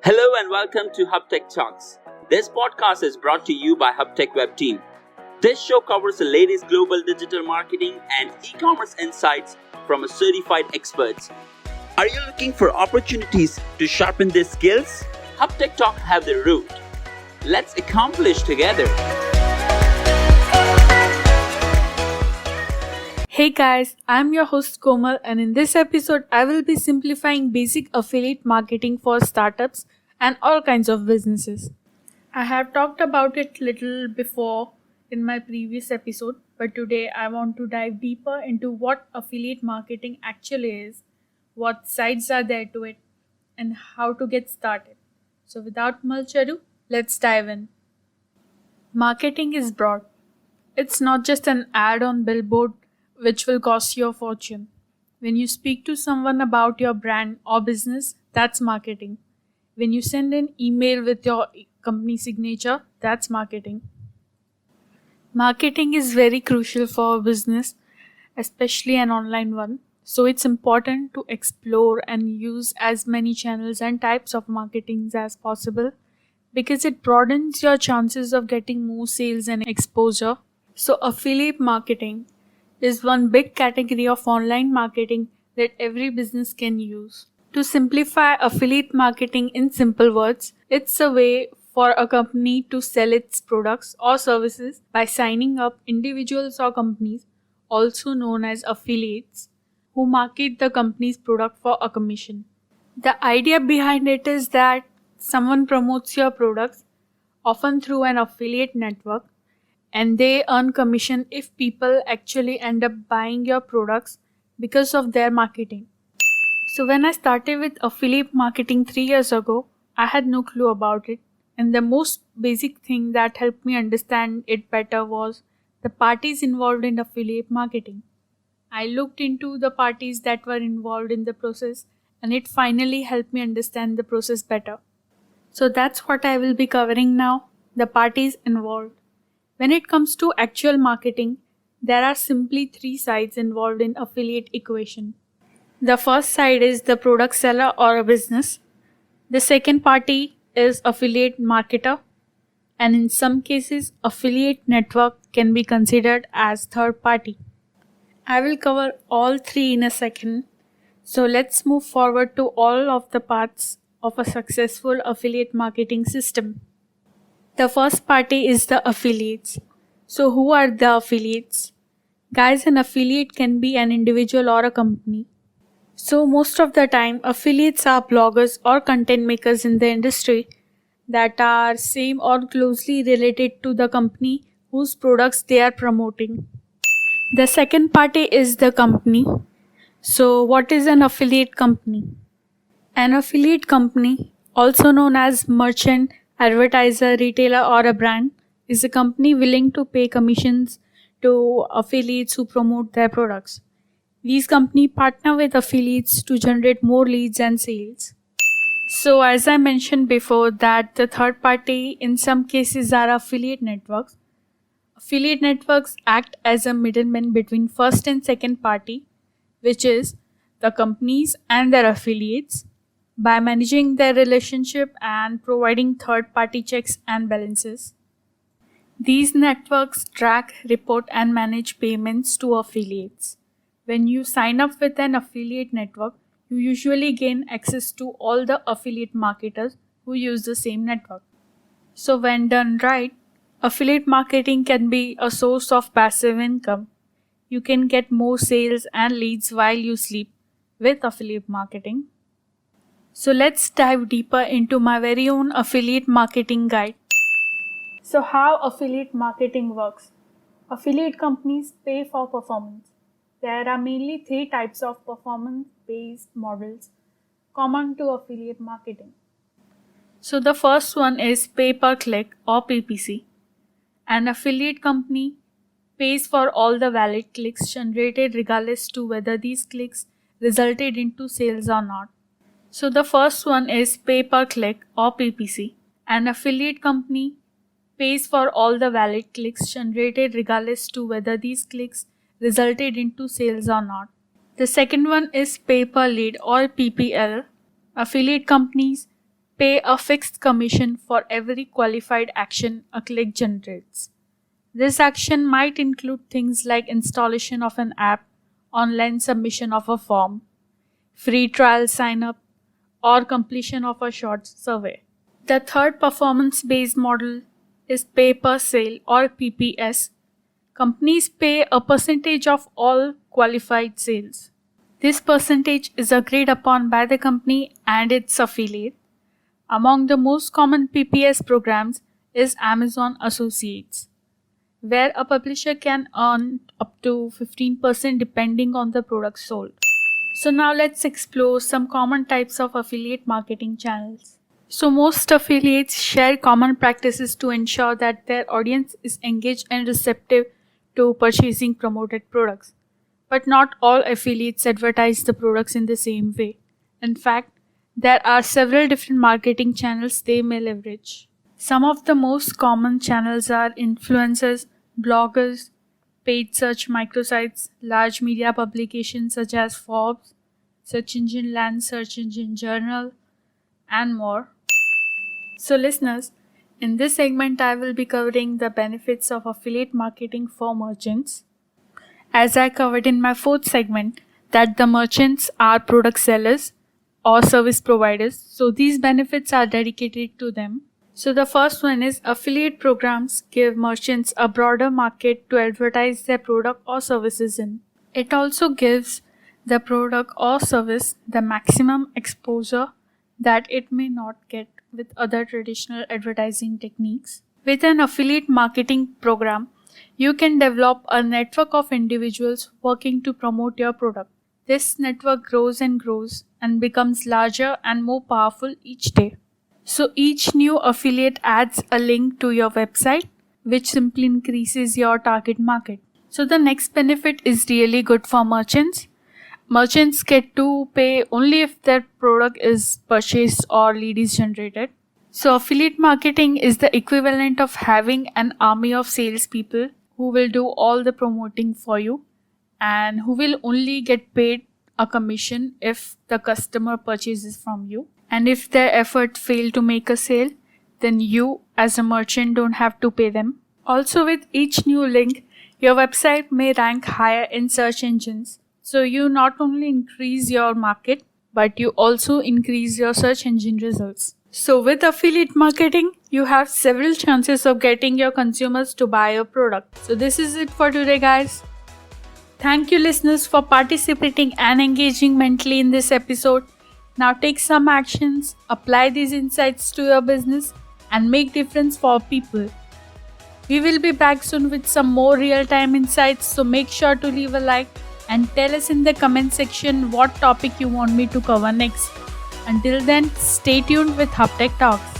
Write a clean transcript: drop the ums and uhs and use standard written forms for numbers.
Hello and welcome to HubTech Talks. This podcast is brought to you by HubTech Web Team. This show covers the latest global digital marketing and e-commerce insights from certified experts. Are you looking for opportunities to sharpen their skills? HubTech Talk have the route. Let's accomplish together. Hey guys, I'm your host Komal, and in this episode I will be simplifying basic affiliate marketing for startups and all kinds of businesses. I have talked about it little before in my previous episode, but today I want to dive deeper into what affiliate marketing actually is, what sides are there to it, and how to get started. So without much ado, let's dive in. Marketing is broad. It's not just an ad on billboard which will cost you a fortune. When you speak to someone about your brand or business, that's marketing. When you send an email with your company signature, that's marketing. Marketing is very crucial for a business, especially an online one. So it's important to explore and use as many channels and types of marketing as possible because it broadens your chances of getting more sales and exposure. So affiliate marketing is one big category of online marketing that every business can use. To simplify affiliate marketing in simple words, it's a way for a company to sell its products or services by signing up individuals or companies, also known as affiliates, who market the company's product for a commission. The idea behind it is that someone promotes your products, often through an affiliate network, and they earn commission if people actually end up buying your products because of their marketing. So when I started with affiliate marketing 3 years ago, I had no clue about it, and the most basic thing that helped me understand it better was the parties involved in affiliate marketing. I looked into the parties that were involved in the process, and it finally helped me understand the process better. So that's what I will be covering now, the parties involved. When it comes to actual marketing, there are simply three sides involved in affiliate equation. The first side is the product seller or a business. The second party is affiliate marketer, and in some cases affiliate network can be considered as third party. I will cover all three in a second. So let's move forward to all of the parts of a successful affiliate marketing system. The first party is the affiliates. So who are the affiliates? Guys, an affiliate can be an individual or a company. So most of the time, affiliates are bloggers or content makers in the industry that are same or closely related to the company whose products they are promoting. The second party is the company. So what is an affiliate company? An affiliate company, also known as merchant, advertiser, retailer, or a brand, is a company willing to pay commissions to affiliates who promote their products. These companies partner with affiliates to generate more leads and sales. So as I mentioned before that the third party in some cases are affiliate networks. Affiliate networks act as a middleman between first and second party, which is the companies and their affiliates, by managing their relationship and providing third-party checks and balances. These networks track, report, and manage payments to affiliates. When you sign up with an affiliate network, you usually gain access to all the affiliate marketers who use the same network. So when done right, affiliate marketing can be a source of passive income. You can get more sales and leads while you sleep with affiliate marketing. So let's dive deeper into my very own affiliate marketing guide. So how affiliate marketing works? Affiliate companies pay for performance. There are mainly three types of performance-based models common to affiliate marketing. So the first one is pay per click or PPC. An affiliate company pays for all the valid clicks generated regardless to whether these clicks resulted into sales or not. So the first one is pay per click or PPC. An affiliate company pays for all the valid clicks generated regardless to whether these clicks resulted into sales or not. The second one is pay per lead or PPL. Affiliate companies pay a fixed commission for every qualified action a click generates. This action might include things like installation of an app, online submission of a form, free trial sign up, or completion of a short survey. The third performance based model is pay per sale or PPS. Companies pay a percentage of all qualified sales. This percentage is agreed upon by the company and its affiliate. Among the most common PPS programs is Amazon Associates, where a publisher can earn up to 15% depending on the product sold. So now let's explore some common types of affiliate marketing channels. So most affiliates share common practices to ensure that their audience is engaged and receptive to purchasing promoted products. But not all affiliates advertise the products in the same way. In fact, there are several different marketing channels they may leverage. Some of the most common channels are influencers, bloggers, paid search microsites, large media publications such as Forbes, Search Engine Land, Search Engine Journal, and more. So listeners, in this segment I will be covering the benefits of affiliate marketing for merchants. As I covered in my fourth segment, that the merchants are product sellers or service providers, so these benefits are dedicated to them. So the first one is affiliate programs give merchants a broader market to advertise their product or services in. It also gives the product or service the maximum exposure that it may not get with other traditional advertising techniques. With an affiliate marketing program, you can develop a network of individuals working to promote your product. This network grows and grows and becomes larger and more powerful each day. So each new affiliate adds a link to your website, which simply increases your target market. So the next benefit is really good for merchants. Merchants get to pay only if their product is purchased or lead is generated. So affiliate marketing is the equivalent of having an army of salespeople who will do all the promoting for you and who will only get paid a commission if the customer purchases from you. And if their effort fail to make a sale, then you as a merchant don't have to pay them. Also, with each new link, your website may rank higher in search engines. So you not only increase your market, but you also increase your search engine results. So with affiliate marketing, you have several chances of getting your consumers to buy your product. So this is it for today, guys. Thank you listeners for participating and engaging mentally in this episode. Now take some actions, apply these insights to your business and make difference for people. We will be back soon with some more real-time insights, so make sure to leave a like and tell us in the comment section what topic you want me to cover next. Until then, stay tuned with HubTech Talks.